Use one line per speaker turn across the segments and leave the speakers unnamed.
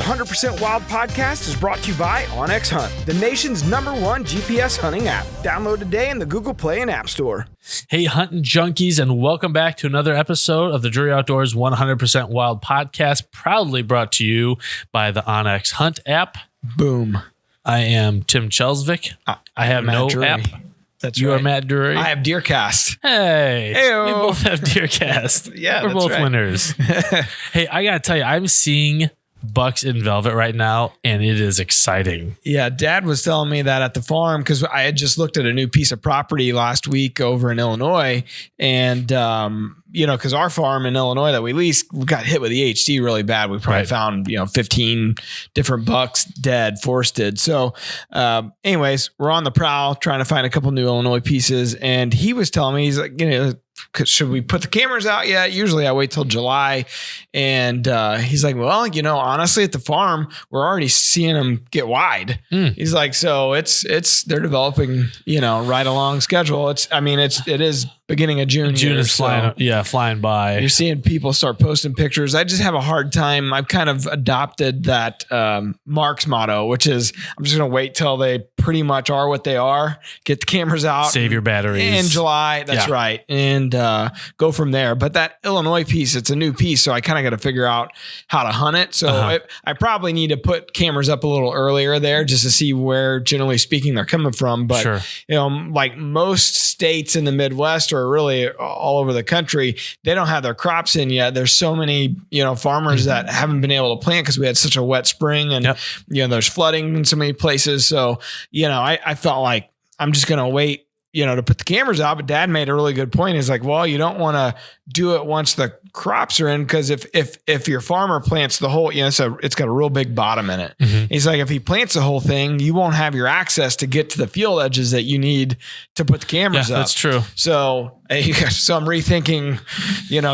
The 100% Wild podcast is brought to you by OnX Hunt, the nation's #1 GPS hunting app. Download today in the Google Play and App Store.
Hey, hunting junkies, and welcome back to another episode of the Drury Outdoors 100% Wild podcast, proudly brought to you by the OnX Hunt app.
Boom.
I am Tim Chelsvik. I have
Matt
no
Drury.
app.
That's
You
right.
are Matt Drury.
I have DeerCast.
Hey,
Heyo.
we both have DeerCast.
Yeah,
we're
that's
both
right.
winners. Hey, I gotta tell you, I'm seeing bucks in velvet right now, and it is exciting.
Yeah, Dad was telling me that at the farm because I had just looked at a new piece of property last week over in Illinois, and because our farm in Illinois that we leased, we got hit with the HD really bad. We probably found 15 different bucks dead, forested. So, anyways, we're on the prowl trying to find a couple new Illinois pieces, and he was telling me, he's like, should we put the cameras out yet? Usually I wait till July. And he's like, well, honestly, at the farm, we're already seeing them get wide. He's like, so they're developing, right along schedule. It is beginning of June.
June
here,
is flying by.
You're seeing people start posting pictures. I just have a hard time. I've kind of adopted that Mark's motto, which is I'm just going to wait till they pretty much are what they are. Get the cameras out.
Save your batteries.
In July. That's right. And go from there. But that Illinois piece, it's a new piece. So I kind of got to figure out how to hunt it. So I probably need to put cameras up a little earlier there just to see where, generally speaking, they're coming from. But, like most states in the Midwest or really all over the country, they don't have their crops in yet. There's so many, farmers that haven't been able to plant because we had such a wet spring and, there's flooding in so many places. So, I felt like I'm just going to wait, to put the cameras out. But Dad made a really good point. He's like, well, you don't want to do it once the crops are in, because if your farmer plants the whole, so it's got a real big bottom in it. He's like, if he plants the whole thing, you won't have your access to get to the field edges that you need to put the cameras up.
That's true.
So I'm rethinking,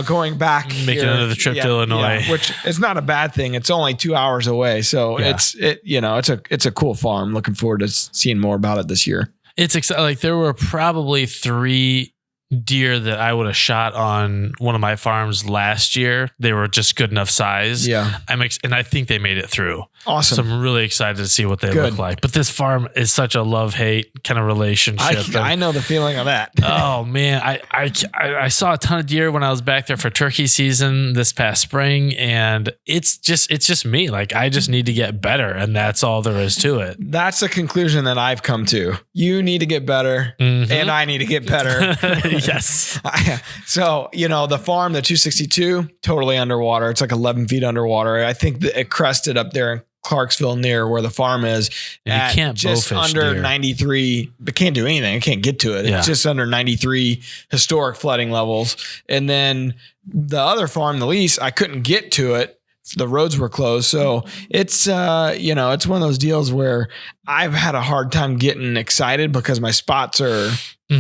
going back,
making another trip to Illinois,
which is not a bad thing. It's only 2 hours away. So it's a cool farm. Looking forward to seeing more about it this year.
It's exciting. Like, there were probably 3 deer that I would have shot on one of my farms last year. They were just good enough size. Yeah. And I think they made it through. Awesome. So I'm really excited to see what they look like. But this farm is such a love-hate kind of relationship.
I know the feeling of that.
Oh man. I saw a ton of deer when I was back there for turkey season this past spring, and it's just me. Like, I just need to get better, and that's all there is to it.
That's the conclusion that I've come to. You need to get better, and I need to get better.
Yes.
So, the farm, the 262, totally underwater. It's like 11 feet underwater. I think that it crested up there in Clarksville near where the farm is.
And you can't
just
bowfish
under
deer.
93, but can't do anything. It can't get to it. It's just under 93 historic flooding levels. And then the other farm, the lease, I couldn't get to it. The roads were closed. So it's, it's one of those deals where I've had a hard time getting excited because my spots are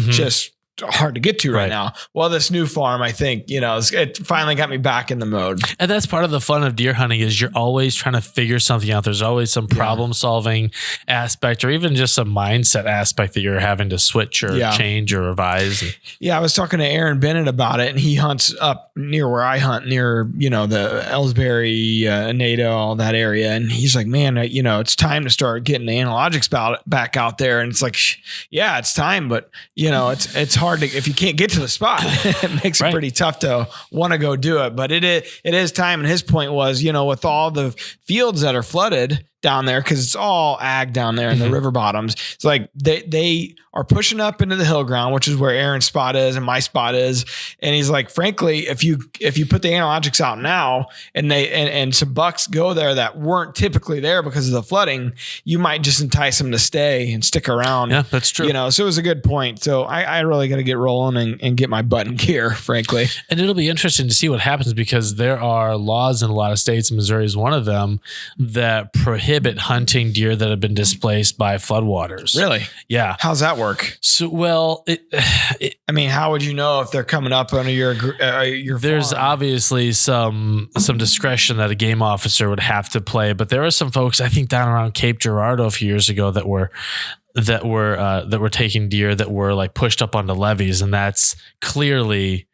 just hard to get to right now. Well, this new farm, I think, it finally got me back in the mode.
And that's part of the fun of deer hunting, is you're always trying to figure something out. There's always some problem solving aspect, or even just a mindset aspect that you're having to switch or change or revise.
I was talking to Aaron Bennett about it, and he hunts up near where I hunt, near, the Ellsbury, Nato, all that area. And he's like, man, it's time to start getting the analogics back out there. And it's like, it's time, but it's hard to, if you can't get to the spot, it makes it pretty tough to want to go do it. But it is time. And his point was, with all the fields that are flooded down there, because it's all ag down there in the river bottoms, it's like they are pushing up into the hill ground, which is where Aaron's spot is and my spot is. And he's like, frankly, if you put the analogics out now and some bucks go there that weren't typically there because of the flooding, you might just entice them to stay and stick around.
Yeah, that's true.
So it was a good point. So I really got to get rolling and get my butt in gear, frankly.
And it'll be interesting to see what happens, because there are laws in a lot of states, and Missouri is one of them, that prohibit hunting deer that have been displaced by floodwaters.
Really?
Yeah.
How's that work?
So, well,
how would you know if they're coming up under your
there's
farm?
Obviously some discretion that a game officer would have to play, but there are some folks, I think, down around Cape Girardeau a few years ago that were taking deer that were like pushed up onto levees, and that's clearly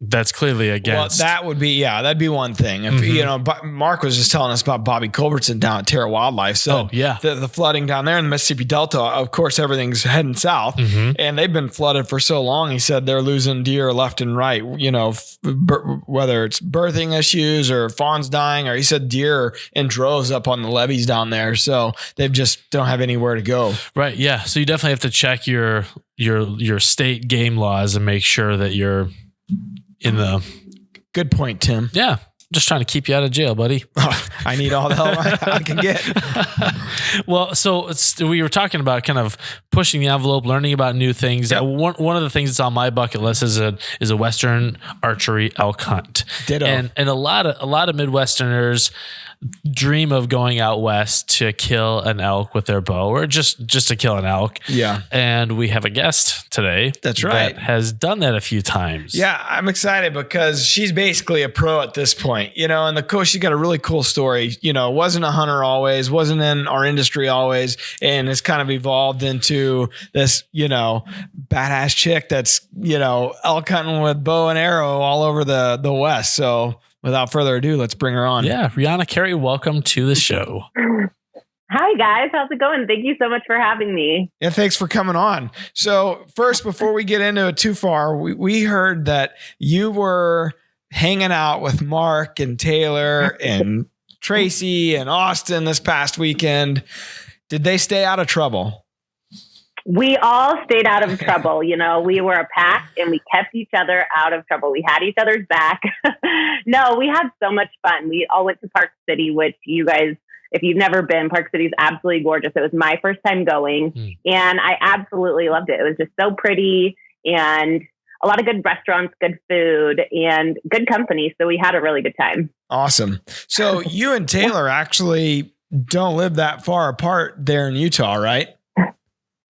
that's clearly against.
Well, that'd be one thing. If Mark was just telling us about Bobby Culbertson down at Terra Wildlife. So the flooding down there in the Mississippi Delta, of course, everything's heading south, and they've been flooded for so long. He said they're losing deer left and right. Whether it's birthing issues or fawns dying, or he said deer in droves up on the levees down there. So they just don't have anywhere to go.
Right. Yeah. So you definitely have to check your state game laws and make sure that you're in the.
Good point, Tim.
Yeah. Just trying to keep you out of jail, buddy.
I need all the help I can get.
Well, so we were talking about kind of pushing the envelope, learning about new things. Yep. One of the things that's on my bucket list is a Western archery elk hunt.
Ditto.
And a lot of Midwesterners dream of going out west to kill an elk with their bow, or just to kill an elk.
Yeah.
And we have a guest today.
That's right.
That has done that a few times.
Yeah. I'm excited because she's basically a pro at this point, and she's got a really cool story, wasn't a hunter always, wasn't in our industry always. And it's kind of evolved into this, badass chick that's, elk hunting with bow and arrow all over the West. So without further ado, let's bring her on.
Yeah. Rihana Cary, welcome to the show.
Hi, guys. How's it going? Thank you so much for having me.
Yeah, thanks for coming on. So first, before we get into it too far, we heard that you were hanging out with Mark and Taylor and Tracy and Austin this past weekend. Did they stay out of trouble?
We all stayed out of trouble. We were a pack and we kept each other out of trouble. We had each other's back. No, we had so much fun. We all went to Park City, which you guys, if you've never been, Park City is absolutely gorgeous. It was my first time going and I absolutely loved it. It was just so pretty and a lot of good restaurants, good food, and good company. So we had a really good time.
Awesome. So you and Taylor actually don't live that far apart there in Utah, right?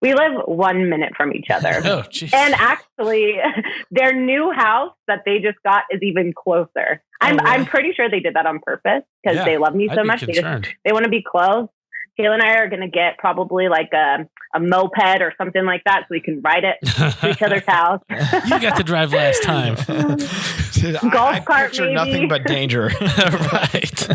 We live 1 minute from each other.
Oh, geez.
And actually, their new house that they just got is even closer. I'm pretty sure they did that on purpose because they love me so much. They want to be close. Kayla and I are going to get probably like a moped or something like that so we can ride it to each other's house.
You got to drive last time.
Golf cart, maybe.
Nothing but danger.
Right.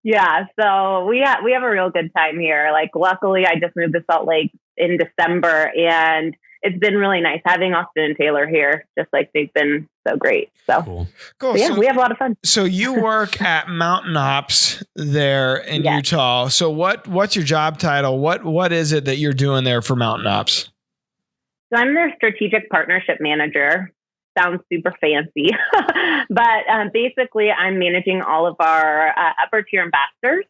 Yeah, so we have a real good time here. Like, luckily, I just moved to Salt Lake in December, and it's been really nice having Austin and Taylor here. Just like they've been so great. So
cool.
So, yeah, we have a lot of fun.
So you work at Mountain Ops there in Utah. So what's your job title? What is it that you're doing there for Mountain Ops?
So I'm their strategic partnership manager. Sounds super fancy, but basically I'm managing all of our upper tier ambassadors,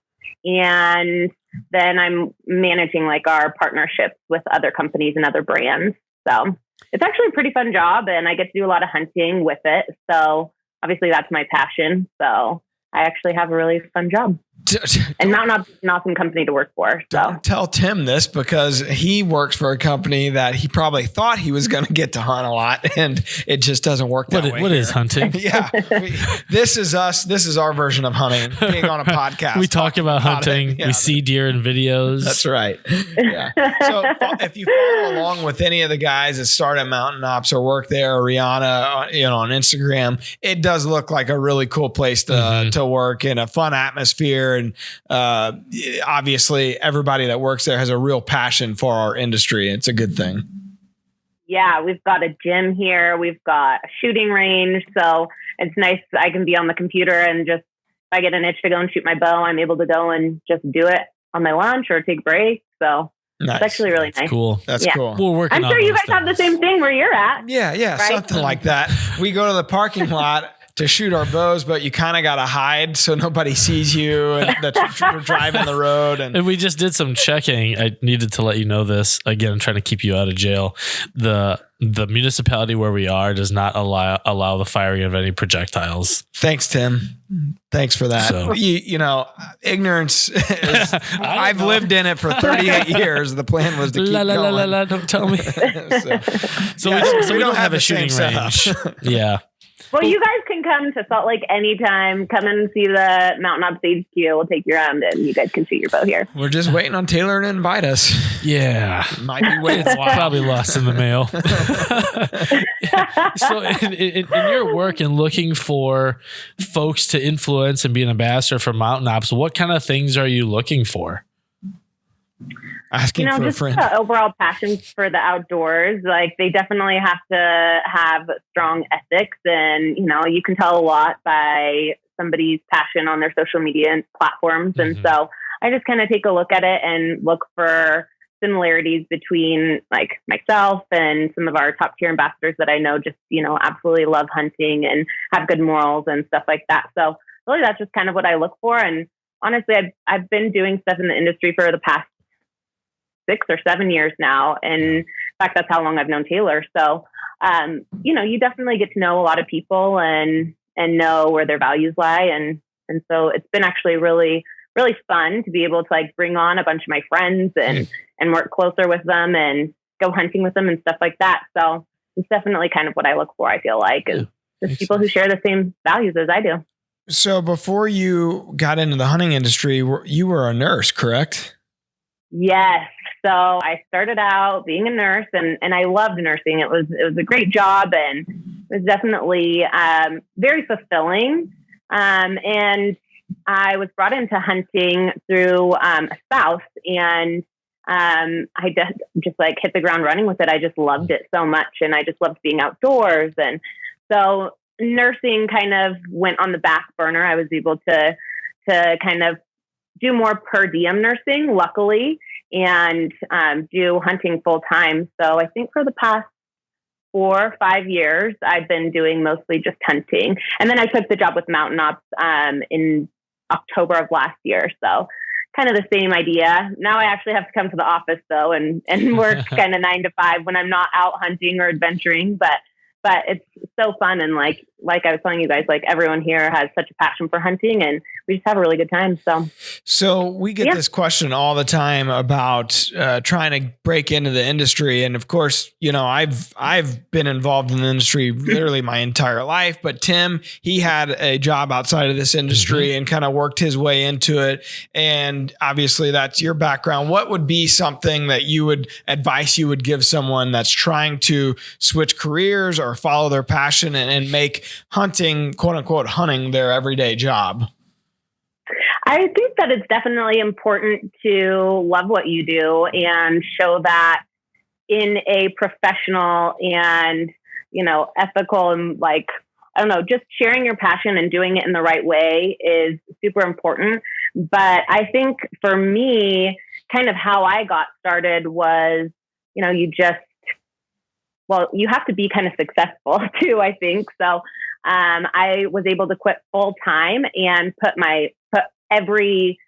and then I'm managing like our partnerships with other companies and other brands. So it's actually a pretty fun job, and I get to do a lot of hunting with it. So obviously that's my passion. So I actually have a really fun job. And Mountain Ops is an awesome company to work for. So.
Don't tell Tim this because he works for a company that he probably thought he was going to get to hunt a lot, and it just doesn't work that way.
What is hunting?
Yeah. This is us. This is our version of hunting, being on a podcast.
We talk about hunting. Yeah. We see deer in videos.
That's right. Yeah. So if you follow along with any of the guys that start at Mountain Ops or work there, or Rihana, on Instagram, it does look like a really cool place to work in a fun atmosphere. And obviously everybody that works there has a real passion for our industry. It's a good thing.
Yeah, we've got a gym here. We've got a shooting range. So it's nice. I can be on the computer and just, if I get an itch to go and shoot my bow, I'm able to go and just do it on my lunch or take breaks. So
nice.
It's actually really nice.
Cool.
That's cool.
We're working
I'm sure you guys have the same thing where you're at.
Yeah. Right? Something like that. We go to the parking lot to shoot our bows, but you kind of got to hide so nobody sees you and that's driving the road. And
we just did some checking. I needed to let you know this. Again, I'm trying to keep you out of jail. The municipality where we are does not allow the firing of any projectiles.
Thanks, Tim. Thanks for that. So, ignorance is, I've lived in it for 38 years. The plan was to keep going.
Don't tell me.
so we don't have a shooting range.
Yeah.
Well, you guys can come to Salt Lake anytime. Come and see the Mountain Ops HQ. We'll take you around and you guys can shoot your bow here.
We're just waiting on Taylor to invite us.
Yeah.
Might be waiting.
It's probably lost in the mail. So in your work and looking for folks to influence and be an ambassador for Mountain Ops, what kind of things are you looking for?
Asking for
just
a friend.
The overall passion for the outdoors. Like they definitely have to have strong ethics, and you can tell a lot by somebody's passion on their social media platforms. And so I just kind of take a look at it and look for similarities between like myself and some of our top tier ambassadors that I know just, absolutely love hunting and have good morals and stuff like that. So really that's just kind of what I look for. And honestly, I've been doing stuff in the industry for the past 6 or 7 years now. And in fact, that's how long I've known Taylor. So, you definitely get to know a lot of people and know where their values lie. And so it's been actually really, really fun to be able to like bring on a bunch of my friends and work closer with them and go hunting with them and stuff like that. So it's definitely kind of what I look for, I feel like, is just people who share the same values as I do.
So before you got into the hunting industry, you were a nurse, correct?
Yes. So I started out being a nurse and I loved nursing. It was a great job and it was definitely very fulfilling. And I was brought into hunting through a spouse, and I just like hit the ground running with it. I just loved it so much, and I just loved being outdoors. And so nursing kind of went on the back burner. I was able to kind of do more per diem nursing, luckily, and do hunting full time. So I think for the past 4 or 5 years, I've been doing mostly just hunting. And then I took the job with Mountain Ops in October of last year. So kind of the same idea. Now I actually have to come to the office though and work kind of 9 to 5 when I'm not out hunting or adventuring. But it's so fun. And like I was telling you guys, like everyone here has such a passion for hunting and we just have a really good time.
So we get this question all the time about trying to break into the industry. And of course, I've been involved in the industry literally my entire life, but Tim, he had a job outside of this industry and kind of worked his way into it. And obviously that's your background. What would be something that advice you would give someone that's trying to switch careers or follow their passion and make hunting, quote unquote, hunting their everyday job?
I think that it's definitely important to love what you do and show that in a professional and, ethical and just sharing your passion and doing it in the right way is super important. But I think for me, kind of how I got started was, you have to be kind of successful too, I think. So I was able to quit full time and put every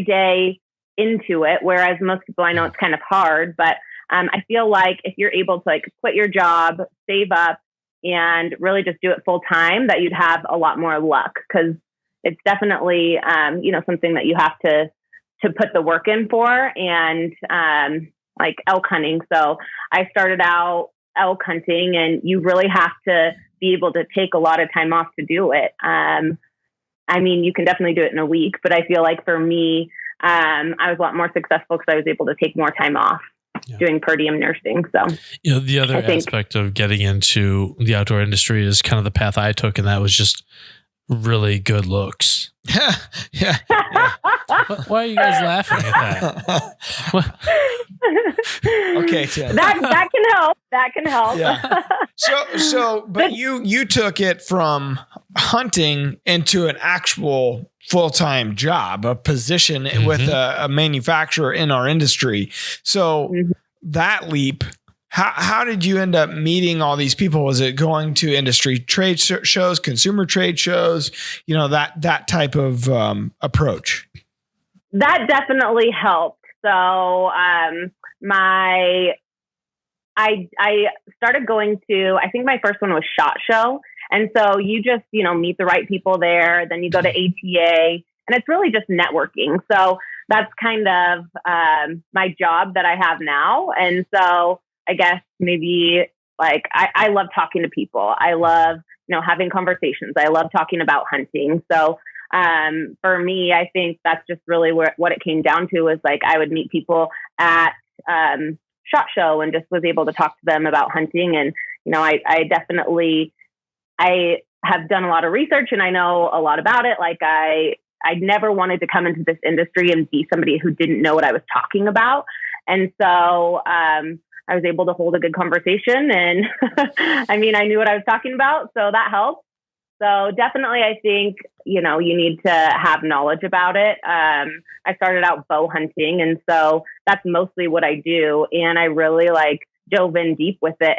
day into it. Whereas most people, I know it's kind of hard, but I feel like if you're able to quit your job, save up, and really just do it full time, that you'd have a lot more luck, because it's definitely something that you have to put the work in for. And like elk hunting. So I started out elk hunting, and you really have to be able to take a lot of time off to do it. You can definitely do it in a week, but I feel like for me, I was a lot more successful because I was able to take more time off doing per diem nursing. So,
the other aspect of getting into the outdoor industry is kind of the path I took, and that was just really good looks.
Yeah.
Why are you guys laughing at that?
Okay, Tim.
That can help. That can help.
Yeah. But you took it from hunting into an actual full-time job, a position with a manufacturer in our industry. So that leap, how did you end up meeting all these people? Was it going to industry trade shows, consumer trade shows, that type of approach?
That definitely helped. So I started going to, I think my first one was SHOT Show. And so you just, meet the right people there. Then you go to ATA, and it's really just networking. So that's kind of my job that I have now. And so I guess maybe Like I love talking to people. I love, having conversations. I love talking about hunting. So for me, I think that's just really what it came down to, was like I would meet people at SHOT Show and just was able to talk to them about hunting. And, I definitely, I have done a lot of research and I know a lot about it. Like I never wanted to come into this industry and be somebody who didn't know what I was talking about. And so I was able to hold a good conversation, and I knew what I was talking about. So that helped. So definitely, I think, you need to have knowledge about it. I started out bow hunting, and so that's mostly what I do. And I really dove in deep with it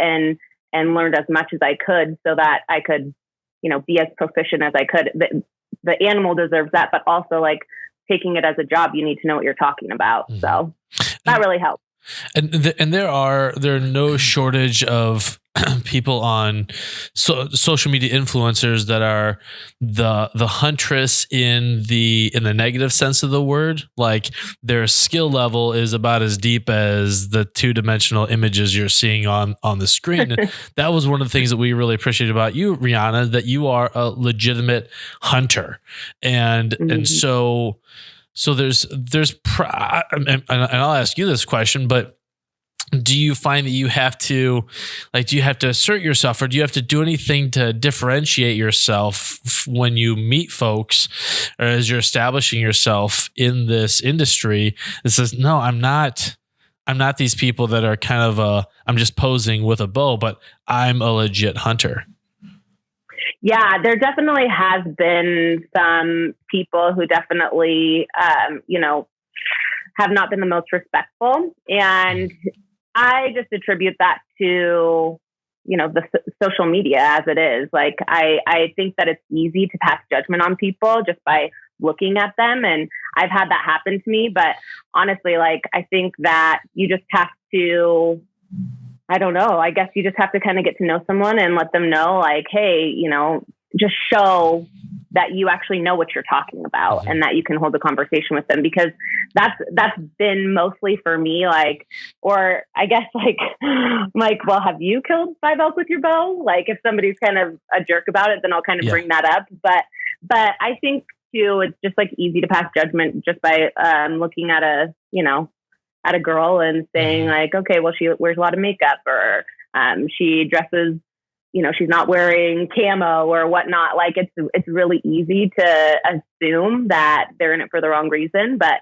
and learned as much as I could so that I could, be as proficient as I could. The animal deserves that, but also taking it as a job, you need to know what you're talking about. Mm-hmm. So that really helps.
And there are no shortage of people on social media influencers that are the huntress in the negative sense of the word. Like their skill level is about as deep as the 2-dimensional images you're seeing on the screen. That was one of the things that we really appreciate about you, Rihana, that you are a legitimate hunter, and so there's and I'll ask you this question, but do you find that you have to do you have to assert yourself, or do you have to do anything to differentiate yourself when you meet folks, or as you're establishing yourself in this industry that says, no, I'm not these people that are kind of I'm just posing with a bow, but I'm a legit hunter?
Yeah, there definitely has been some people who definitely, have not been the most respectful. And I just attribute that to, the social media as it is. Like, I think that it's easy to pass judgment on people just by looking at them. And I've had that happen to me. But honestly, I think that you just have to, I don't know. I guess you just have to kind of get to know someone and let them know, hey, just show that you actually know what you're talking about and that you can hold a conversation with them, because that's been mostly for me, or I guess well, have you killed 5 elk with your bow? If somebody's kind of a jerk about it, then I'll kind of bring that up. But I think too, it's just easy to pass judgment just by looking at at a girl and saying okay, well, she wears a lot of makeup, or she dresses, she's not wearing camo or whatnot. It's really easy to assume that they're in it for the wrong reason. But,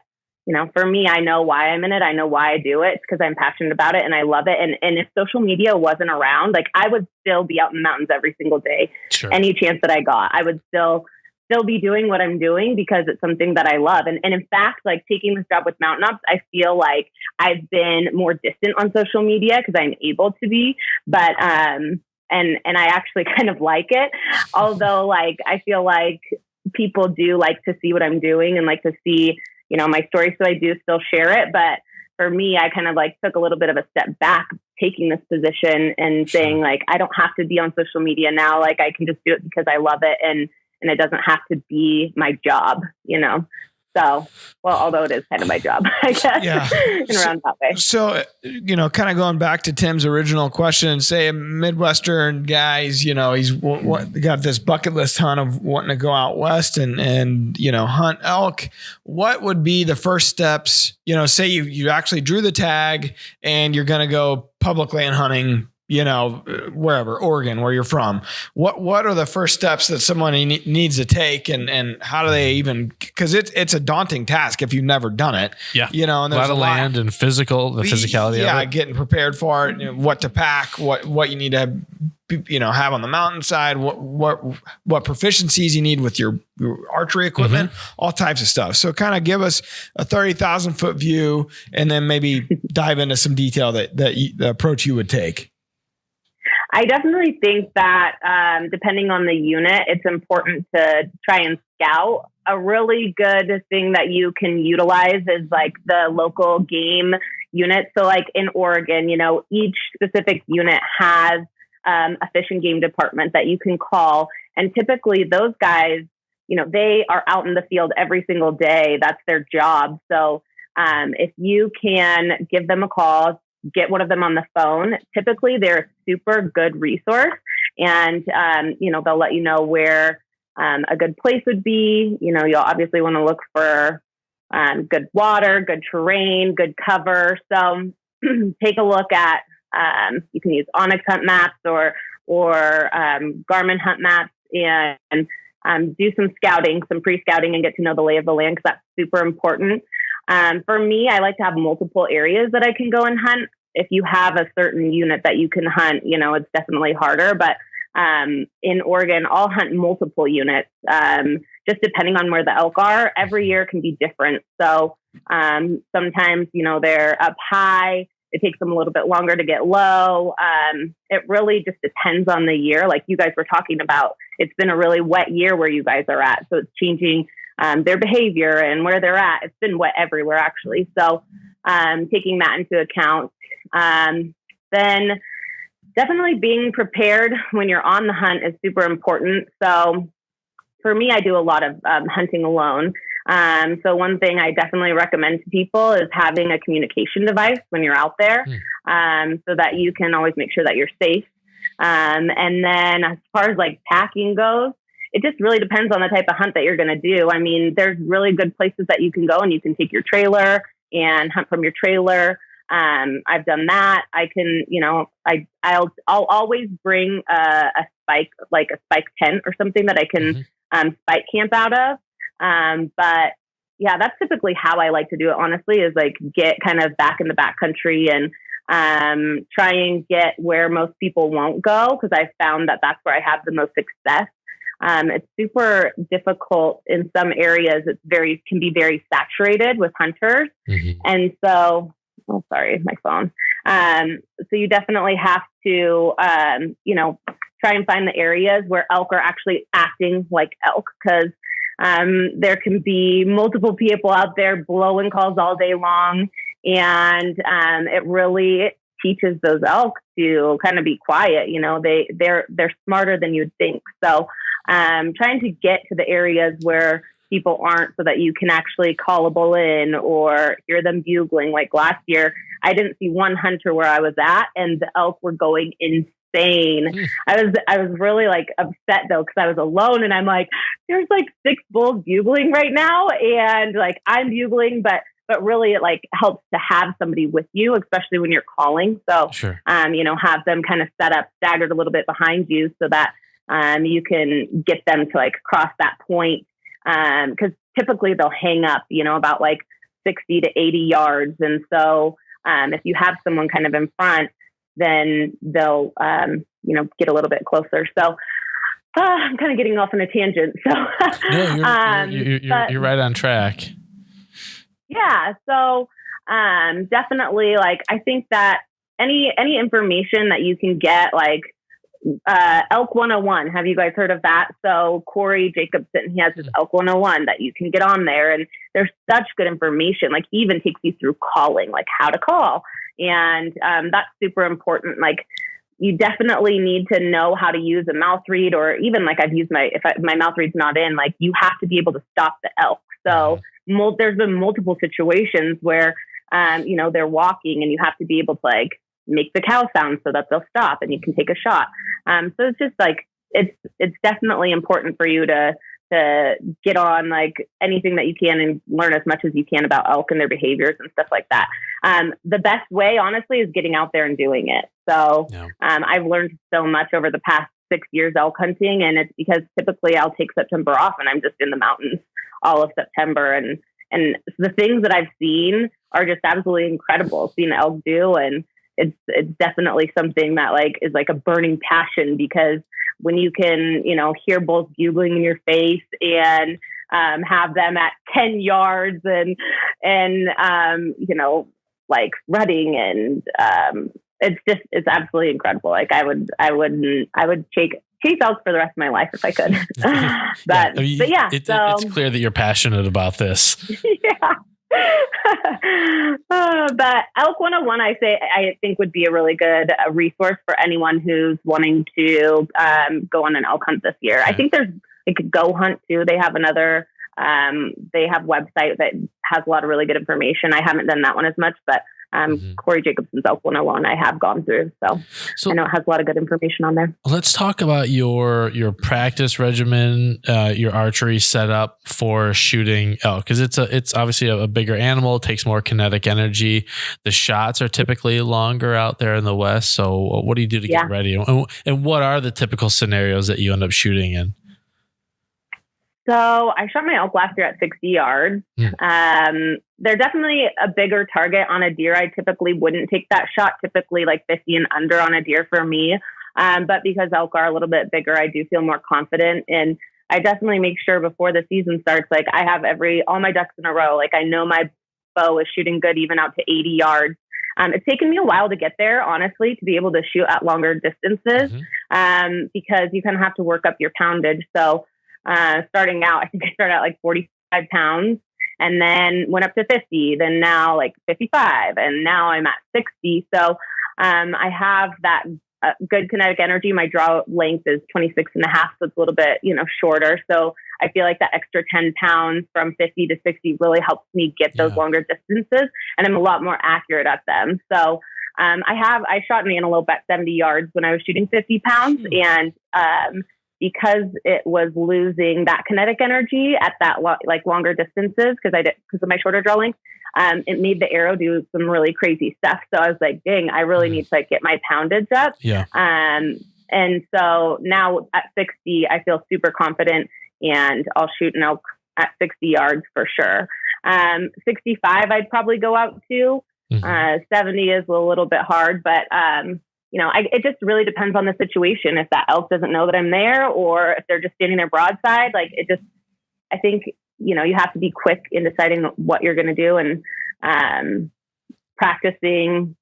for me, I know why I'm in it. I know why I do it. It's because I'm passionate about it and I love it. And if social media wasn't around, I would still be out in the mountains every single day. Sure. Any chance that I got, I would still be doing what I'm doing because it's something that I love. And in fact, taking this job with Mountain Ups, I feel like I've been more distant on social media because I'm able to be, but, and I actually kind of like it. Although I feel like people do like to see what I'm doing and like to see, my story. So I do still share it. But for me, I kind of took a little bit of a step back taking this position and saying I don't have to be on social media now. I can just do it because I love it. And it doesn't have to be my job, So, well, although it is kind of my job, I guess, in a roundabout way.
So, kind of going back to Tim's original question, say a Midwestern guy's, he's got this bucket list hunt of wanting to go out west and hunt elk. What would be the first steps? Say you actually drew the tag and you're going to go public land hunting, wherever, Oregon, where you're from. What are the first steps that someone needs to take, and how do they even, because it's a daunting task if you've never done it. Yeah. And there's
a lot of land and the physicality of it.
Yeah, getting prepared for it, what to pack, what you need to have on the mountainside, what proficiencies you need with your archery equipment, all types of stuff. So kind of give us a 30,000 foot view, and then maybe dive into some detail that the approach you would take.
I definitely think that depending on the unit, it's important to try and scout. A really good thing that you can utilize is the local game unit. So in Oregon, each specific unit has a fish and game department that you can call. And typically those guys, they are out in the field every single day. That's their job. So if you can give them a call, get one of them on the phone. Typically, they're a super good resource, and they'll let you know where a good place would be. You'll obviously want to look for good water, good terrain, good cover. So take a look at. You can use Onyx Hunt Maps or Garmin Hunt Maps, and do some scouting, some pre-scouting, and get to know the lay of the land, because that's super important. For me, I like to have multiple areas that I can go and hunt. If you have a certain unit that you can hunt, it's definitely harder. But in Oregon, I'll hunt multiple units, just depending on where the elk are. Every year can be different. So sometimes, they're up high. It takes them a little bit longer to get low. It really just depends on the year. Like you guys were talking about, it's been a really wet year where you guys are at. So it's changing their behavior and where they're at. It's been wet everywhere, actually. So taking that into account. Then definitely being prepared when you're on the hunt is super important. So for me, I do a lot of hunting alone. So one thing I definitely recommend to people is having a communication device when you're out there, so that you can always make sure that you're safe. And then as far as like packing goes, it just really depends on the type of hunt that you're going to do. I mean, there's really good places that you can go and you can take your trailer and hunt from your trailer. I've done that. I can, I'll always bring a spike, like a spike tent or something that I can spike camp out of. But yeah, that's typically how I like to do it, honestly, is like get kind of back in the backcountry and try and get where most people won't go, because I found that that's where I have the most success. It's super difficult in some areas. Can be very saturated with hunters. And so, sorry, my phone. So you definitely have to, try and find the areas where elk are actually acting like elk, because there can be multiple people out there blowing calls all day long, and it really teaches those elk to kind of be quiet. They're smarter than you'd think. So trying to get to the areas where people aren't, so that you can actually call a bull in or hear them bugling. Like last year, I didn't see one hunter where I was at, and the elk were going insane. I was really like upset though, because I was alone, and I'm like, there's like 6 bulls bugling right now, and like I'm bugling, but really it like helps to have somebody with you, especially when you're calling. So
sure.
Have them kind of set up staggered a little bit behind you, so that you can get them to like cross that point, because typically they'll hang up about like 60 to 80 yards, and so if you have someone kind of in front, then they'll, get a little bit closer. So I'm kind of getting off on a tangent. So
you're right on track.
Yeah. So definitely, like, I think that any information that you can get, like Elk 101, have you guys heard of that? So Corey Jacobson, he has his Elk 101 that you can get on there, and there's such good information. Like, he even takes you through calling, like how to call. And that's super important. Like, you definitely need to know how to use a mouth read, or even like I've used my mouth read's not in, like you have to be able to stop the elk. So there's been multiple situations where, they're walking and you have to be able to like make the cow sound so that they'll stop and you can take a shot. So it's just like, it's definitely important for you to get on like anything that you can and learn as much as you can about elk and their behaviors and stuff like that. The best way, honestly, is getting out there and doing it. So I've learned so much over the past 6 years elk hunting, and it's because typically I'll take September off and I'm just in the mountains all of September. And the things that I've seen are just absolutely incredible, seeing elk do. And it's definitely something that like is like a burning passion, because when you can, hear bulls bugling in your face and have them at 10 yards and like rutting, and it's absolutely incredible. Like I would chase elk for the rest of my life if I could.
It's clear that you're passionate about this.
Yeah. But Elk 101, I think would be a really good resource for anyone who's wanting to go on an elk hunt this year. I think there's like Go Hunt too. They have they have a website that has a lot of really good information. I haven't done that one as much, but Corey Jacobson's Elk 101 I have gone through. So I know it has a lot of good information on there.
Let's talk about your practice regimen, your archery setup for shooting elk, because it's obviously a bigger animal, takes more kinetic energy. The shots are typically longer out there in the West. So what do you do to get ready? And what are the typical scenarios that you end up shooting in?
So I shot my elk last year at 60 yards. They're definitely a bigger target on a deer. I typically wouldn't take that shot, typically like 50 and under on a deer for me. But because elk are a little bit bigger, I do feel more confident. And I definitely make sure before the season starts, like I have all my ducks in a row. Like I know my bow is shooting good, even out to 80 yards. It's taken me a while to get there, honestly, to be able to shoot at longer distances, because you kind of have to work up your poundage. So starting out, I think I started at like 45 pounds and then went up to 50, then now like 55, and now I'm at 60. So I have that good kinetic energy. My draw length is 26 and a half, so it's a little bit, shorter. So I feel like that extra 10 pounds from 50 to 60 really helps me get those longer distances, and I'm a lot more accurate at them. So I shot an antelope at 70 yards when I was shooting 50 pounds. And because it was losing that kinetic energy at that longer distances, because of my shorter draw length, it made the arrow do some really crazy stuff. So I was like, dang, I really need to get my poundage up. And so now at 60, I feel super confident, and I'll shoot an elk at 60 yards for sure. 65, I'd probably go out to. 70 is a little bit hard, but it just really depends on the situation. If that elk doesn't know that I'm there, or if they're just standing there broadside, I think, you have to be quick in deciding what you're going to do, and practicing,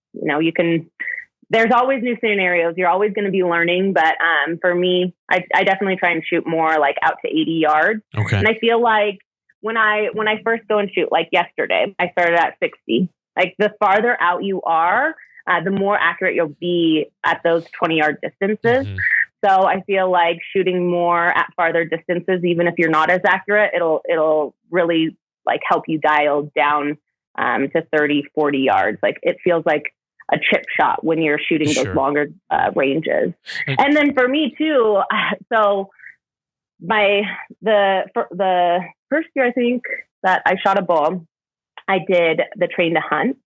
there's always new scenarios. You're always going to be learning. But for me, I definitely try and shoot more like out to 80 yards. Okay. And I feel like when I first go and shoot, like yesterday, I started at 60. Like the farther out you are, the more accurate you'll be at those 20-yard distances. So I feel like shooting more at farther distances, even if you're not as accurate, it'll really help you dial down to 30, 40 yards. Like it feels like a chip shot when you're shooting those longer ranges. And then for me too, so the first year I think that I shot a bull, I did the train to hunt.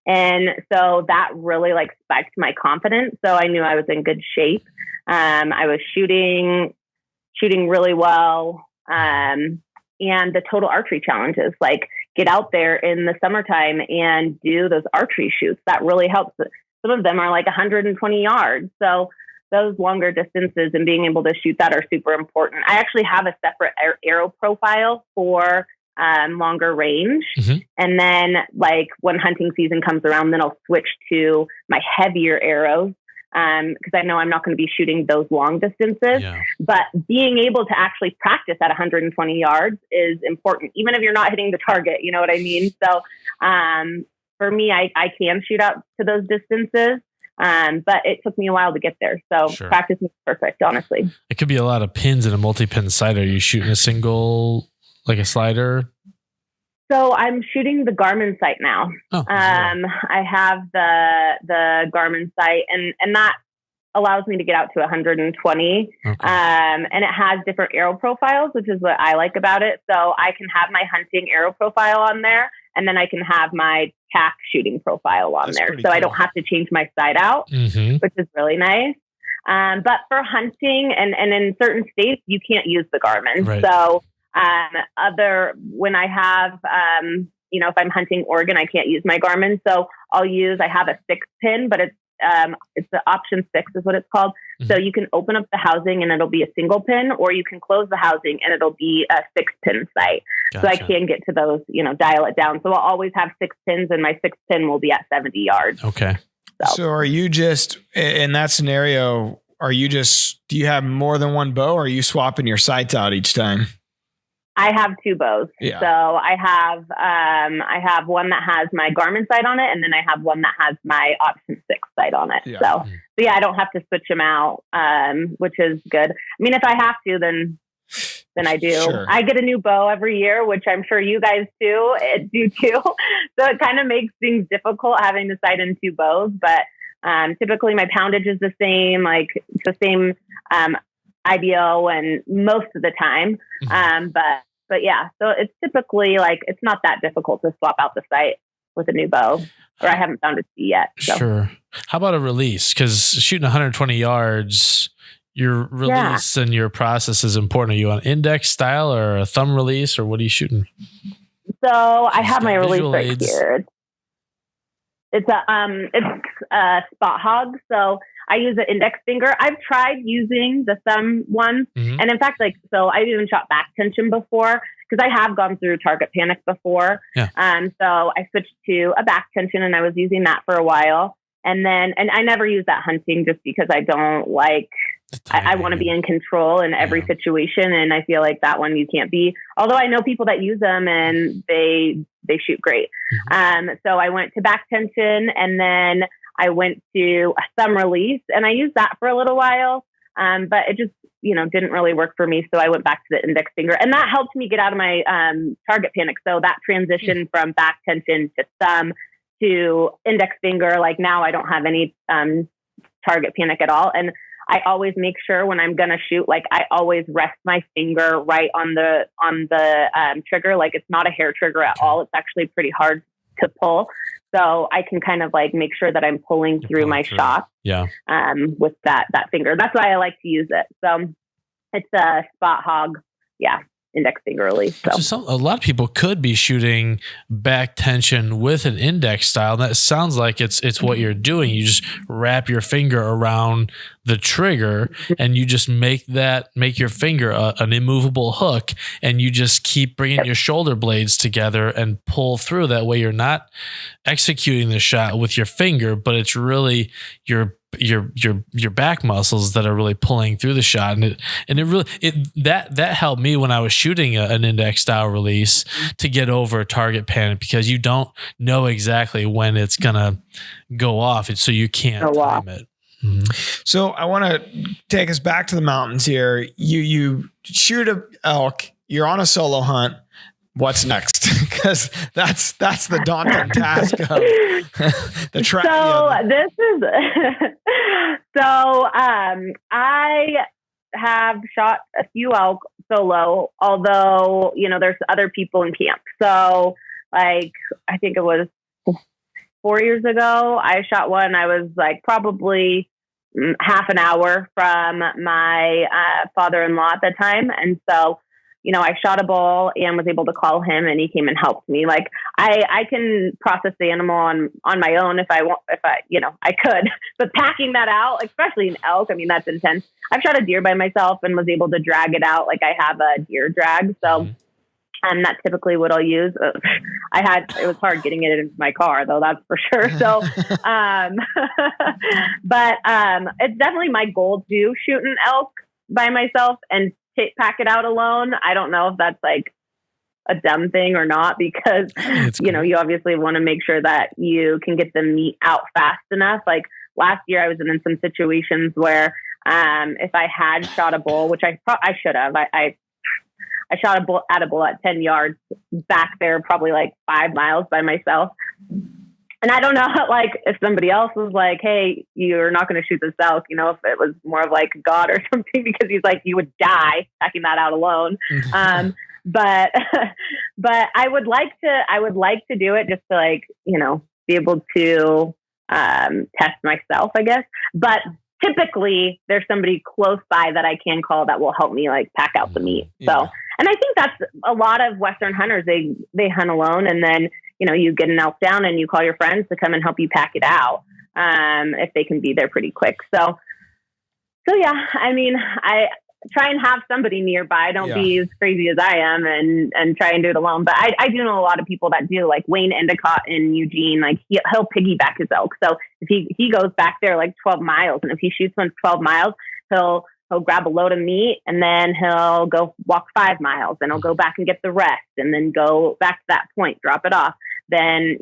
And so that really spiked my confidence. So I knew I was in good shape. I was shooting really well. And the total archery challenges, get out there in the summertime and do those archery shoots. That really helps. Some of them are 120 yards. So those longer distances and being able to shoot that are super important. I actually have a separate arrow profile for longer range. And then when hunting season comes around, then I'll switch to my heavier arrows. Because I know I'm not going to be shooting those long distances, but being able to actually practice at 120 yards is important, even if you're not hitting the target, you know what I mean? So, for me, I can shoot out to those distances. But it took me a while to get there. So practice is perfect, honestly.
It could be a lot of pins in a multi-pin sight. Are you shooting a single, a slider?
So I'm shooting the Garmin sight now. I have the Garmin sight, and that allows me to get out to 120. And it has different arrow profiles, which is what I like about it. So I can have my hunting arrow profile on there, and then I can have my tack shooting profile on there. So cool. I don't have to change my sight out, which is really nice. But for hunting and in certain states, you can't use the Garmin. Right. So when I have, if I'm hunting Oregon, I can't use my Garmin. So I have a 6-pin, but it's the option 6 is what it's called. So you can open up the housing and it'll be a single pin, or you can close the housing and it'll be a 6-pin sight. Gotcha. So I can get to those, dial it down. So I'll always have 6 pins, and my 6th pin will be at 70 yards.
Okay.
So are you just, in that scenario, do you have more than one bow, or are you swapping your sights out each time?
I have 2 bows. Yeah. So I have one that has my Garmin sight on it, and then I have one that has my option 6 sight on it. Yeah. So I don't have to switch them out, which is good. I mean, if I have to, then than I do.
Sure.
I get a new bow every year, which I'm sure you guys do too. So it kind of makes things difficult having to sight in 2 bows, but typically my poundage is the same, like it's the same IBO and most of the time. But yeah, so it's typically like, it's not that difficult to swap out the sight with a new bow, or I haven't found it yet. So.
Sure. How about a release? Because shooting 120 yards, your release and your process is important. Are you on index style or a thumb release, or what are you shooting?
So I have my release right here. It's a spot hog. So I use an index finger. I've tried using the thumb ones. And in fact, like, so I've even shot back tension before, because I have gone through target panic before. So I switched to a back tension, and I was using that for a while. And I never use that hunting just because I don't like, I want to be in control in every situation. And I feel like that one you can't be, although I know people that use them and they shoot great. So I went to back tension, and then I went to a thumb release, and I used that for a little while. But it just, didn't really work for me. So I went back to the index finger, and that helped me get out of my target panic. So that transition from back tension to thumb to index finger, like now I don't have any target panic at all. And I always make sure when I'm going to shoot, like I always rest my finger right on the trigger. Like it's not a hair trigger at all. It's actually pretty hard to pull. So I can kind of like make sure that I'm pulling through my shot with that finger. That's why I like to use it. So it's a spot hog. Index finger release.
So a lot of people could be shooting back tension with an index style. That sounds like it's what you're doing. You just wrap your finger around the trigger, and you just make your finger an immovable hook, and you just keep bringing your shoulder blades together and pull through. That way you're not executing the shot with your finger, but it's really your back muscles that are really pulling through the shot. And that helped me when I was shooting an index style release to get over target panic, because you don't know exactly when it's going to go off. So you can't time it.
So I want to take us back to the mountains here. You shoot a elk, you're on a solo hunt. What's next? Because that's the daunting task of the track.
I have shot a few elk solo, although there's other people in camp. So like I think it was 4 years ago, I shot one. I was like probably half an hour from my father-in-law at the time, and so. I shot a bull and was able to call him, and he came and helped me. Like I can process the animal on my own if I could, but packing that out, especially an elk, I mean, that's intense. I've shot a deer by myself and was able to drag it out. Like I have a deer drag. So that's typically what I'll use. It was hard getting it into my car though. That's for sure. So, but it's definitely my goal to shoot an elk by myself and pack it out alone. I don't know if that's like a dumb thing or not, because you obviously want to make sure that you can get the meat out fast enough. Like last year I was in some situations where if I had shot a bull, which I should have, I shot a bull at 10 yards back there, probably like 5 miles by myself. And I don't know, like, if somebody else was like, hey, you're not going to shoot this elk, if it was more of like God or something, because he's like, you would die packing that out alone. But I would like to do it just to like, be able to test myself, I guess. But typically there's somebody close by that I can call that will help me like pack out the meat. So, and I think that's a lot of Western hunters. They hunt alone, and then, you get an elk down and you call your friends to come and help you pack it out. If they can be there pretty quick. So yeah, I mean, I try and have somebody nearby. Don't be as crazy as I am and try and do it alone. But I do know a lot of people that do, like Wayne Endicott in Eugene, like he'll piggyback his elk. So if he goes back there like 12 miles, and if he shoots one 12 miles, he'll grab a load of meat, and then he'll go walk 5 miles, and he'll go back and get the rest, and then go back to that point, drop it off, then,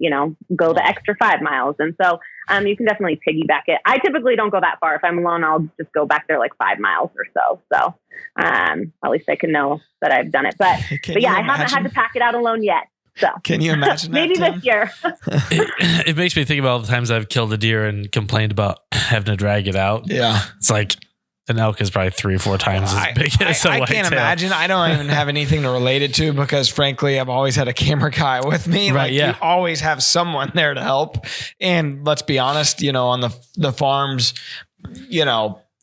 go the extra 5 miles. And so you can definitely piggyback it. I typically don't go that far. If I'm alone, I'll just go back there like 5 miles or so. So at least I can know that I've done it. But yeah, I haven't had to pack it out alone yet. So
can you imagine that,
maybe
Tim?
this year?
It makes me think about all the times I've killed a deer and complained about having to drag it out.
Yeah.
It's like an elk is probably 3 or 4 times as big as a whitetail. I can't
imagine. I don't even have anything to relate it to because frankly, I've always had a camera guy with me.
Right,
you always have someone there to help. And let's be honest, on the farms,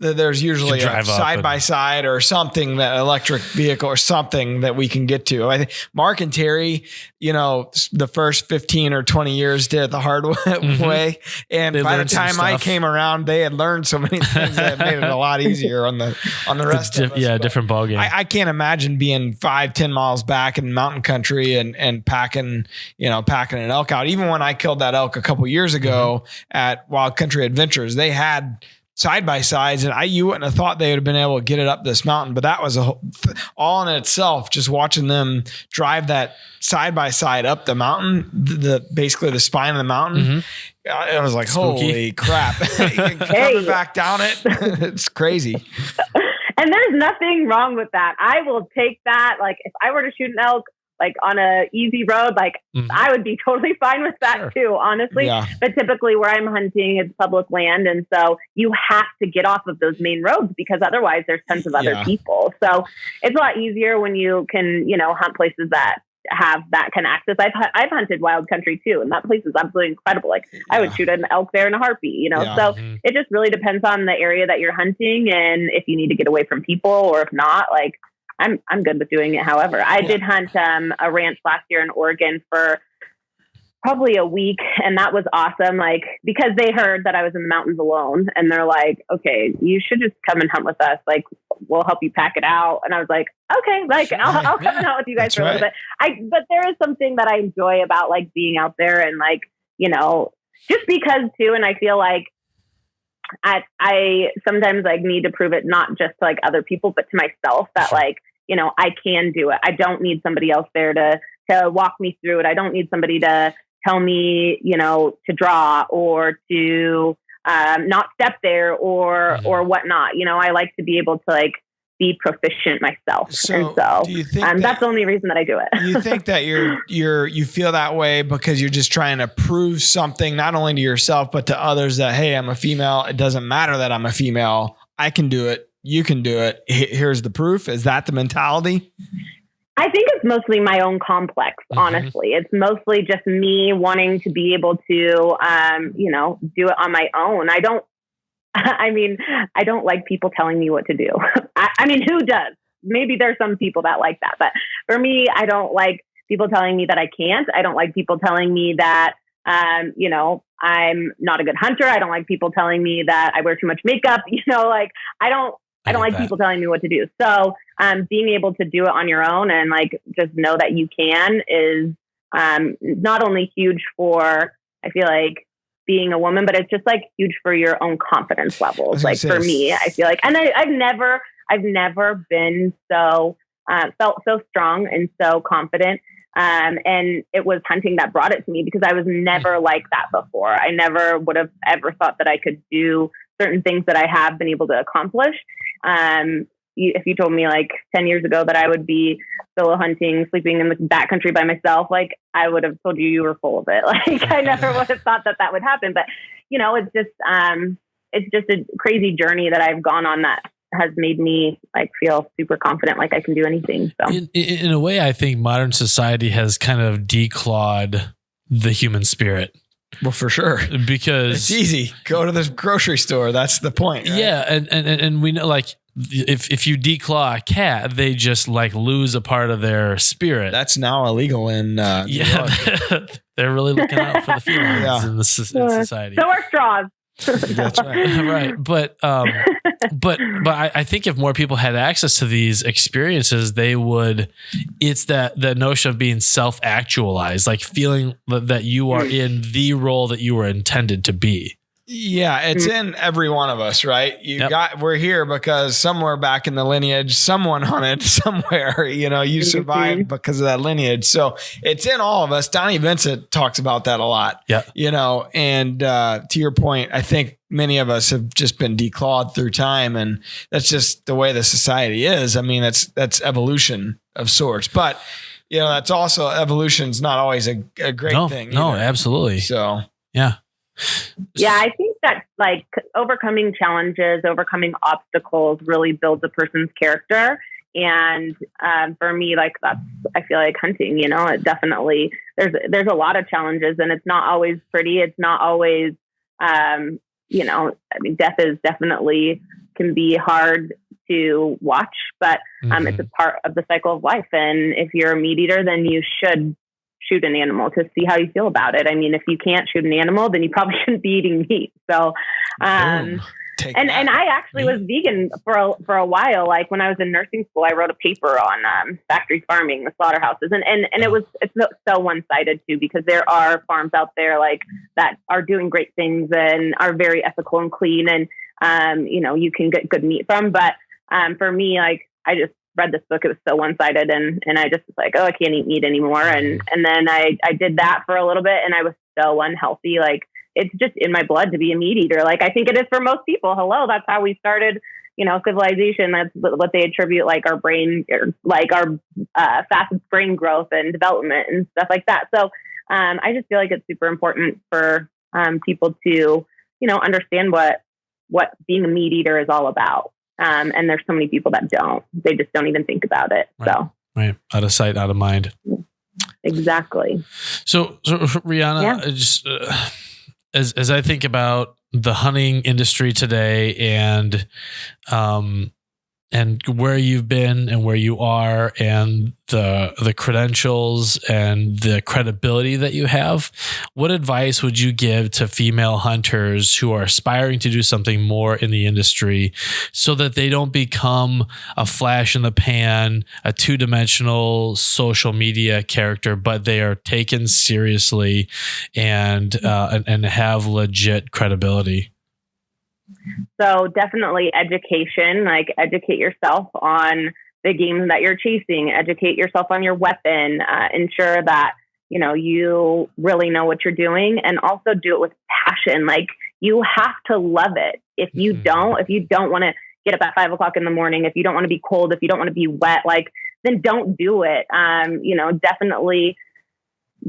there's usually a side-by-side or something, that electric vehicle or something that we can get to. I think Mark and Terry, the first 15 or 20 years did it the hard way. And by the time I came around, they had learned so many things that made it a lot easier on the rest of us.
Yeah, different ballgame.
I can't imagine being 5-10 miles back in mountain country and packing an elk out. Even when I killed that elk a couple years ago at Wild Country Adventures, they had side-by-sides, and you wouldn't have thought they would have been able to get it up this mountain, but that was all in itself, just watching them drive that side-by-side up the mountain, basically the spine of the mountain. It was like, spooky. Holy crap. Coming back down it. It's crazy.
And there's nothing wrong with that. I will take that. Like if I were to shoot an elk, like on a easy road, I would be totally fine with that too, honestly. Yeah. But typically where I'm hunting, it's public land. And so you have to get off of those main roads because otherwise there's tons of other people. So it's a lot easier when you can, hunt places that have that kind of access. I've hunted wild country too, and that place is absolutely incredible. I would shoot an elk there in a heartbeat, So it just really depends on the area that you're hunting and if you need to get away from people or if not, I'm good with doing it. However, I did hunt a ranch last year in Oregon for probably a week, and that was awesome. Because they heard that I was in the mountains alone, and they're like, "Okay, you should just come and hunt with us. We'll help you pack it out." And I was like, "Okay, I'll come and hunt with you guys for a little bit." But there is something that I enjoy about being out there and just because too, and I feel like I sometimes need to prove it not just to other people, but to myself that I can do it. I don't need somebody else there to walk me through it. I don't need somebody to tell me, to draw or to not step there or whatnot. I like to be able to be proficient myself. So do you think that's the only reason that I do it.
You think that you feel that way because you're just trying to prove something, not only to yourself, but to others that, hey, I'm a female. It doesn't matter that I'm a female. I can do it. You can do it. Here's the proof. Is that the mentality?
I think it's mostly my own complex, honestly. It's mostly just me wanting to be able to, do it on my own. I don't like people telling me what to do. Who does? Maybe there's some people that like that. But for me, I don't like people telling me that I can't. I don't like people telling me that, I'm not a good hunter. I don't like people telling me that I wear too much makeup. I don't like people telling me what to do. So being able to do it on your own and just know that you can is not only huge for, I feel like, being a woman, but it's just huge for your own confidence levels. For me, I feel and I've never been so felt so strong and so confident. And it was hunting that brought it to me because I was never like that before. I never would have ever thought that I could do certain things that I have been able to accomplish. If you told me 10 years ago that I would be solo hunting, sleeping in the backcountry by myself, I would have told you were full of it. I never would have thought that would happen. But, it's just a crazy journey that I've gone on that has made me feel super confident, I can do anything. So
in a way, I think modern society has kind of declawed the human spirit.
Well, for sure,
because
it's easy. Go to the grocery store. That's the point. Right?
Yeah, and we know if you declaw a cat, they just lose a part of their spirit.
That's now illegal in New York.
They're really looking out for the felines in society.
So are straws.
That's right.
Right. But I think if more people had access to these experiences, it's the notion of being self-actualized, feeling that you are in the role that you were intended to be.
Yeah, it's in every one of us, right? We're here because somewhere back in the lineage, someone hunted somewhere, you survived because of that lineage. So it's in all of us. Donnie Vincent talks about that a lot.
Yeah.
And to your point, I think many of us have just been declawed through time, and that's just the way the society is. I mean, that's evolution of sorts, but that's also, evolution's not always a great thing.
No, absolutely.
So,
yeah.
Yeah, I think that like overcoming challenges, overcoming obstacles really builds a person's character. And for me, like I feel like hunting, it definitely, there's a lot of challenges, and it's not always pretty. It's not always, death is definitely can be hard to watch, but it's a part of the cycle of life. And if you're a meat eater, then you should shoot an animal to see how you feel about it. I mean, if you can't shoot an animal, then you probably shouldn't be eating meat. So, and I actually was vegan for a while. Like when I was in nursing school, I wrote a paper on factory farming, the slaughterhouses, and it's so one-sided too, because there are farms out there like that are doing great things and are very ethical and clean, and you can get good meat from. But for me, like I just read this book, it was so one-sided, and I just was like, oh, I can't eat meat anymore. And then I did that for a little bit, and I was so unhealthy. Like it's just in my blood to be a meat eater. Like I think it is for most people. Hello, that's how we started, civilization. That's what they attribute, like our brain, like our fast brain growth and development and stuff like that. So I just feel like it's super important for people to, understand what being a meat eater is all about. And there's so many people that they just don't even think about it.
Right.
So,
right. Out of sight, out of mind.
Exactly.
So Rihana, just as I think about the hunting industry today and where you've been and where you are and the credentials and the credibility that you have, what advice would you give to female hunters who are aspiring to do something more in the industry so that they don't become a flash in the pan, a two-dimensional social media character, but they are taken seriously and have legit credibility?
So definitely education, like educate yourself on the game that you're chasing, educate yourself on your weapon, ensure that, you really know what you're doing, and also do it with passion. Like you have to love it. If you don't want to get up at 5 o'clock in the morning, if you don't want to be cold, if you don't want to be wet, like then don't do it. Definitely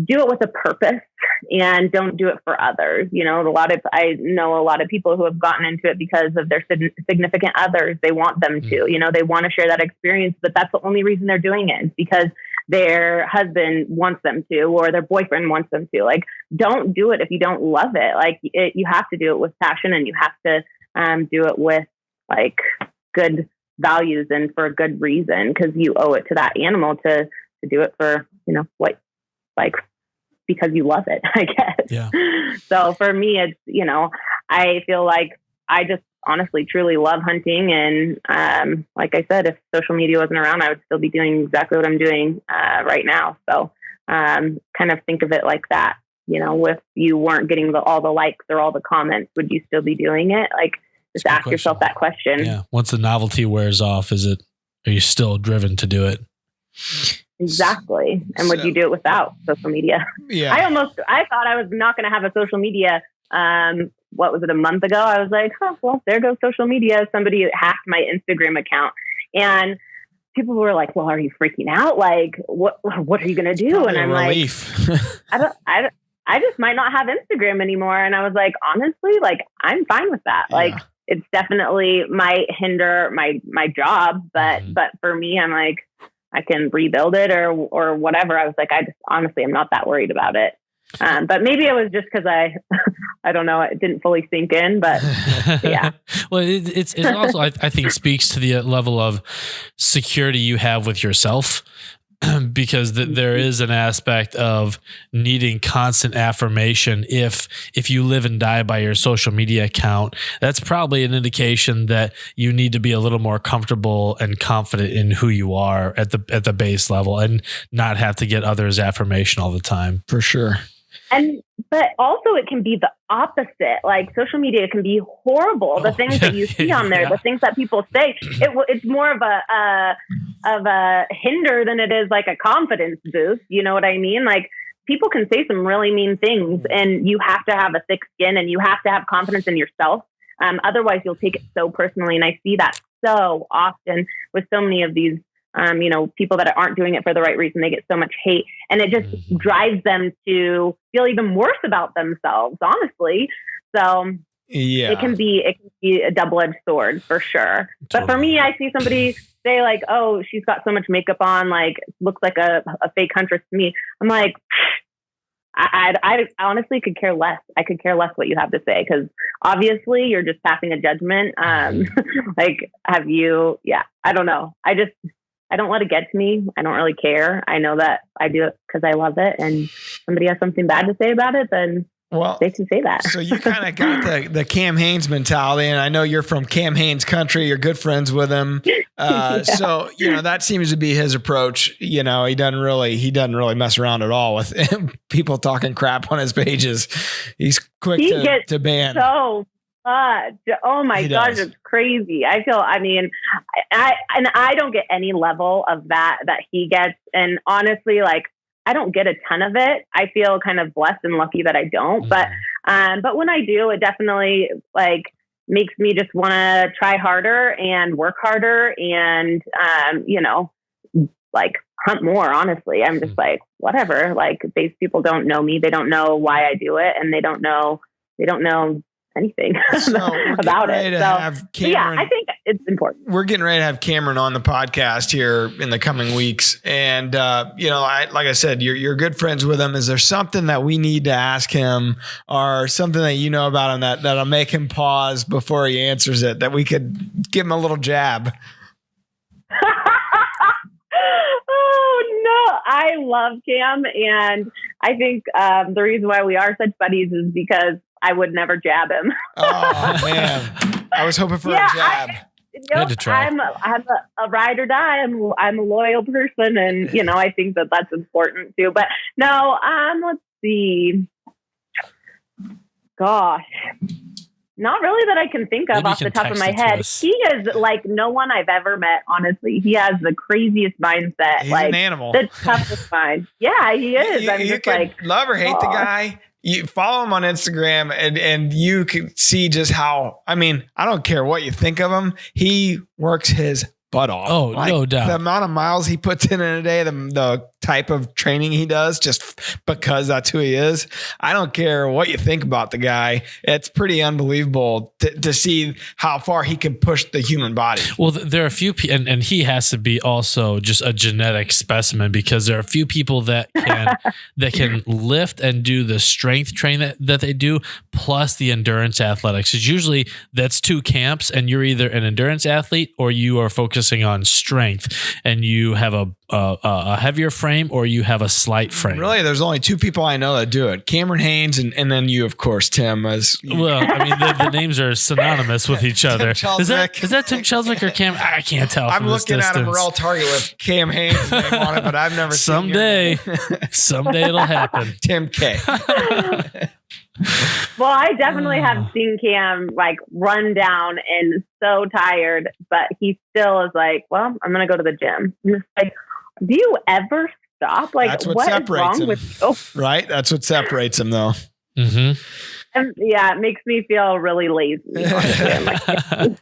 do it with a purpose and don't do it for others. I know a lot of people who have gotten into it because of their significant others. They want them to, they want to share that experience, but that's the only reason they're doing it is because their husband wants them to, or their boyfriend wants them to. Like, don't do it if you don't love it. Like you have to do it with passion, and you have to do it with like good values and for a good reason, because you owe it to that animal to do it for, because you love it, I guess.
Yeah.
So for me, it's, I feel like I just honestly, truly love hunting. And like I said, if social media wasn't around, I would still be doing exactly what I'm doing right now. So kind of think of it like that. If you weren't getting all the likes or all the comments, would you still be doing it? Like, just ask yourself that question.
Yeah. Once the novelty wears off, are you still driven to do it?
Exactly. And would you do it without social media?
Yeah.
I thought I was not going to have a social media. What was it, a month ago? I was like, oh, well, there goes social media. Somebody hacked my Instagram account, and people were like, well, are you freaking out? Like, what are you going to do? And I'm
relief.
like, I just might not have Instagram anymore. And I was like, honestly, like, I'm fine with that. Yeah. Like, it's definitely might hinder my job, but for me, I'm like, I can rebuild it or whatever. I was like, I'm not that worried about it. But maybe it was just because I don't know, it didn't fully sink in, but yeah.
Well, it's also, I think, speaks to the level of security you have with yourself. Because there is an aspect of needing constant affirmation. If you live and die by your social media account, that's probably an indication that you need to be a little more comfortable and confident in who you are at the base level, and not have to get others' affirmation all the time.
For sure.
But also it can be the opposite. Like social media can be horrible. The things that you see on there, the things that people say, it's more of a hinder than it is like a confidence boost. You know what I mean? Like people can say some really mean things, and you have to have a thick skin and you have to have confidence in yourself. Otherwise you'll take it so personally. And I see that so often with so many of these, people that aren't doing it for the right reason. They get so much hate, and it just drives them to feel even worse about themselves, honestly. So it can be a double-edged sword for sure. Totally. But for me, I see somebody say like, oh, she's got so much makeup on, like looks like a fake huntress to me. I'm like, I honestly could care less. I could care less what you have to say, because obviously you're just passing a judgment. Like, have you? Yeah, I don't know. I don't let it get to me. I don't really care. I know that I do it because I love it. And somebody has something bad to say about it, then they can say that.
So you kind of got the Cam Haynes mentality, and I know you're from Cam Haynes country. You're good friends with him. So, that seems to be his approach. He doesn't really mess around at all with people talking crap on his pages. He's quick to ban.
So much. Oh my gosh, it's crazy. I don't get any level of that he gets. And honestly, like, I don't get a ton of it. I feel kind of blessed and lucky that I don't. But when I do, it definitely like makes me just want to try harder and work harder and, like hunt more. Honestly, I'm just like, whatever. Like, these people don't know me. They don't know why I do it. And they don't know anything about it. I think it's important.
We're getting ready to have Cameron on the podcast here in the coming weeks. And, like I said, you're good friends with him. Is there something that we need to ask him, or something that you know about him that'll make him pause before he answers it, that we could give him a little jab?
Oh, no. I love Cam. And I think the reason why we are such buddies is because I would never jab him.
Oh man, I was hoping for a jab.
I'm a ride or die. I'm a loyal person, and I think that's important too. But no, let's see. Gosh, not really that I can think of off the top of my head. He is like no one I've ever met. Honestly, he has the craziest mindset.
He's
like
an animal.
The toughest mind. Yeah, he is. I'm just like,
love or hate the guy. You follow him on Instagram and you can see just how, I don't care what you think of him. He works his butt off.
Oh, no doubt.
The amount of miles he puts in a day, the type of training he does, just because that's who he is. I don't care what you think about the guy. It's pretty unbelievable to see how far he can push the human body.
Well, there are a few people, and he has to be also just a genetic specimen, because there are a few people that can lift and do the strength training that they do, plus the endurance athletics. It's usually that's two camps, and you're either an endurance athlete or you are focusing on strength, and you have a heavier frame or you have a slight frame.
Really, there's only two people I know that do it: Cameron Haynes and then you, of course, Tim.
The names are synonymous with each other. Is that Tim Chelswick or Cam? I can't tell.
I'm looking at a Morel target with Cam Haynes' name on it, but I've never
someday it'll happen.
Tim K.
Well, I definitely have seen Cam like run down and so tired, but he still is like, well, I'm going to go to the gym. I'm just like, do you ever stop? Like,
that's what separates him. Right? That's what separates him, though.
Mm-hmm.
And yeah, it makes me feel really lazy.
Yeah,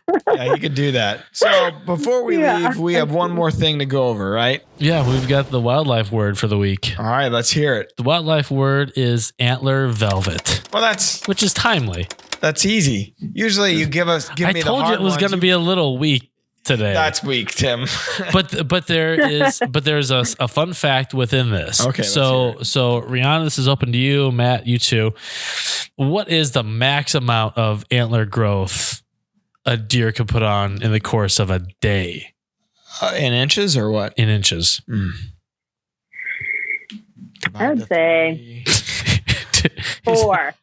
you could do that. So before we leave, we have one more thing to go over, right?
Yeah, we've got the wildlife word for the week.
All right, let's hear it.
The wildlife word is antler velvet.
Well,
which is timely.
That's easy. Usually you give me the hard ones. I told you
it was going to be a little weak today.
That's weak, Tim.
but there's a fun fact within this.
Okay.
So Rihana, this is open to you, Matt, you too. What is the max amount of antler growth a deer could put on in the course of a day?
In inches or what?
In inches.
I would say 4.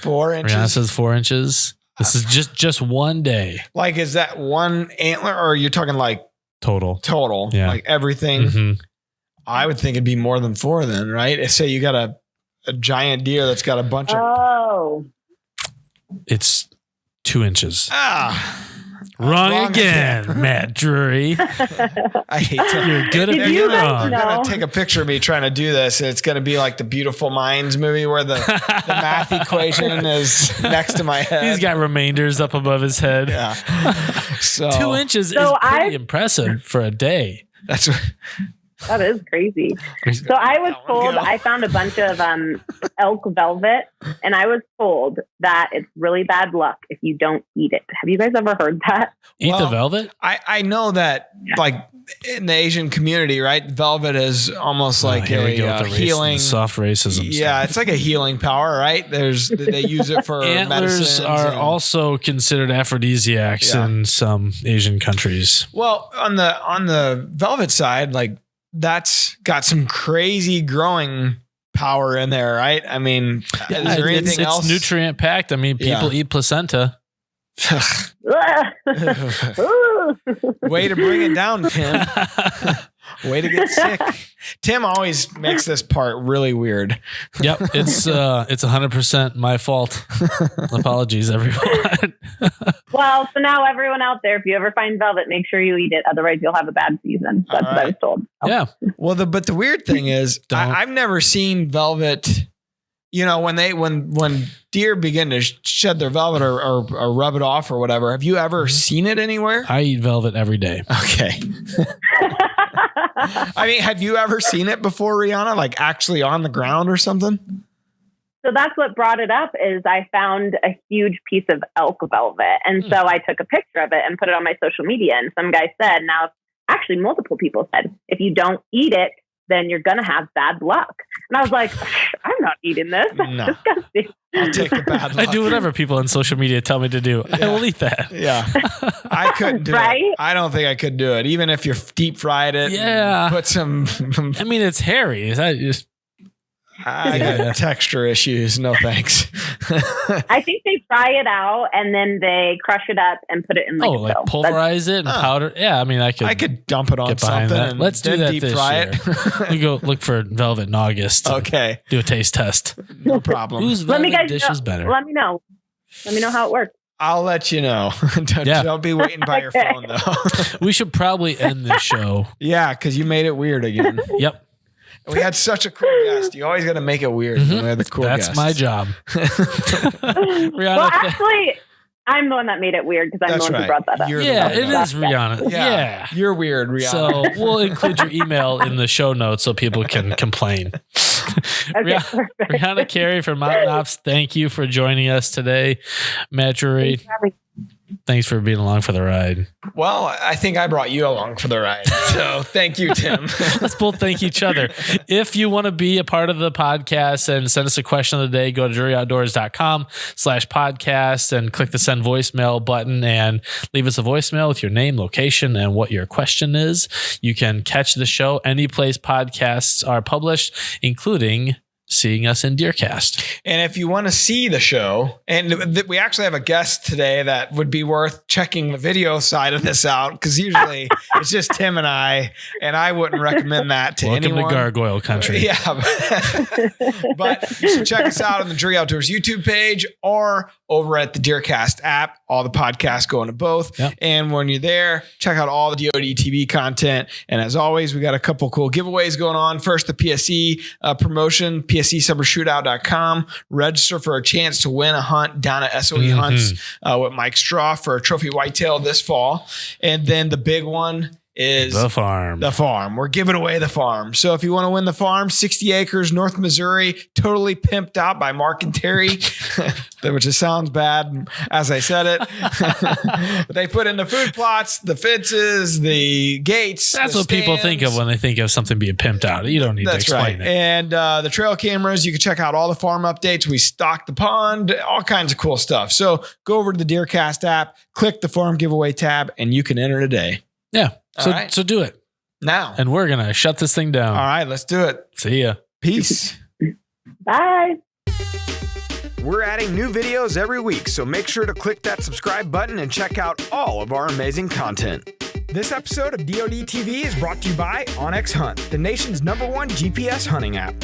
4 inches.
Rihana says 4 inches. This is just one day.
Like, is that one antler, or are you talking like
total?
Yeah. Like everything. Mm-hmm. I would think it'd be more than 4 then, right? So you got a giant deer that's got a bunch of.
Oh.
It's 2 inches.
Wrong
again, Matt Drury.
I hate to.
You're good at
Did
being
you guys
wrong.
know-
They're going to take a picture of me trying to do this, and it's going to be like the Beautiful Minds movie where the math equation is next to my head.
He's got remainders up above his head.
Yeah. So
2 inches is pretty impressive for a day.
That's what.
That is crazy. So I was told, I found a bunch of elk velvet, and I was told that it's really bad luck if you don't eat it. Have you guys ever heard that?
Eat the velvet?
I know that, like, in the Asian community, right? Velvet is almost like a healing.
Soft racism.
Yeah, it's like a healing power, right? They use it for
antlers are also considered aphrodisiacs in some Asian countries.
Well, on the velvet side, like, that's got some crazy growing power in there, right? I mean, is there anything else?
It's nutrient packed. I mean, people eat placenta.
Way to bring it down, Tim. Way to get sick. Tim always makes this part really weird.
Yep, it's 100% my fault. Apologies, everyone.
Well, so now everyone out there, if you ever find velvet, make sure you eat it. Otherwise, you'll have a bad season. That's what I was told. So.
Yeah.
Well, but the weird thing is, I've never seen velvet. You know, when deer begin to shed their velvet or rub it off or whatever, have you ever seen it anywhere?
I eat velvet every day.
Okay. I mean, have you ever seen it before, Rihana? Like actually on the ground or something?
So that's what brought it up is I found a huge piece of elk velvet. And so I took a picture of it and put it on my social media. And some guy said, now, actually multiple people said, if you don't eat it, then you're going to have bad luck. And I was like, I'm not eating this. That's disgusting.
I'll take the bad luck.
I do whatever people on social media tell me to do. I will eat that.
Yeah. I couldn't do it. I don't think I could do it. Even if you deep fried it.
Yeah.
Put some.
I mean, it's hairy. Is that just...
I got texture issues. No thanks.
I think they fry it out and then they crush it up and put it in like
pulverize it and powder. Yeah, I mean, I could
dump it on something. And
let's do that
deep
this
fry
year.
it.
We go look for velvet in August.
Okay.
Do a taste test.
No problem.
Whose velvet dish is better?
Let me know. Let me know how it works.
I'll let you know. Don't be waiting by your phone though.
We should probably end this show.
Yeah, because you made it weird again.
Yep.
We had such a cool guest. You always got to make it weird. When we had the cool
That's
guests.
my job.
Rihana, well, actually, I'm the one that made it weird because I'm the one who brought that up.
It is Rihana. Yeah.
You're weird, Rihana.
So we'll include your email in the show notes so people can complain.
Okay,
Rihana Cary from Mountain Ops, thank you for joining us today. Matt Drury, thanks for being along for the ride.
Well, I think I brought you along for the ride. So thank you, Tim.
Let's both thank each other. If you want to be a part of the podcast and send us a question of the day, go to dryoutdoors.com/podcast and click the send voicemail button and leave us a voicemail with your name, location, and what your question is. You can catch the show any place podcasts are published, including seeing us in DeerCast.
And if you want to see the show, and we actually have a guest today that would be worth checking the video side of this out, because usually it's just Tim and I wouldn't recommend that to anyone.
Welcome to Gargoyle Country.
Yeah. But you should check us out on the Drury Outdoors YouTube page or over at the DeerCast app. All the podcasts go into both.
Yep.
And when you're there, check out all the DOD TV content. And as always, we got a couple cool giveaways going on. First, the PSE promotion, PSEsummershootout.com. Register for a chance to win a hunt down at SOE Hunts with Mike Straw for a trophy whitetail this fall. And then the big one is
the farm.
The farm. We're giving away the farm. So if you want to win the farm, 60 acres, North Missouri, totally pimped out by Mark and Terry, which just sounds bad as I said it. They put in the food plots, the fences, the gates.
That's what people think of when they think of something being pimped out. You don't need to explain it.
And the trail cameras, you can check out all the farm updates. We stocked the pond, all kinds of cool stuff. So go over to the DeerCast app, click the farm giveaway tab, and you can enter today.
Yeah. So do it
now.
And we're going to shut this thing down.
All right, let's do it.
See ya.
Peace.
Bye.
We're adding new videos every week, so make sure to click that subscribe button and check out all of our amazing content. This episode of DOD TV is brought to you by onX Hunt, the nation's #1 GPS hunting app.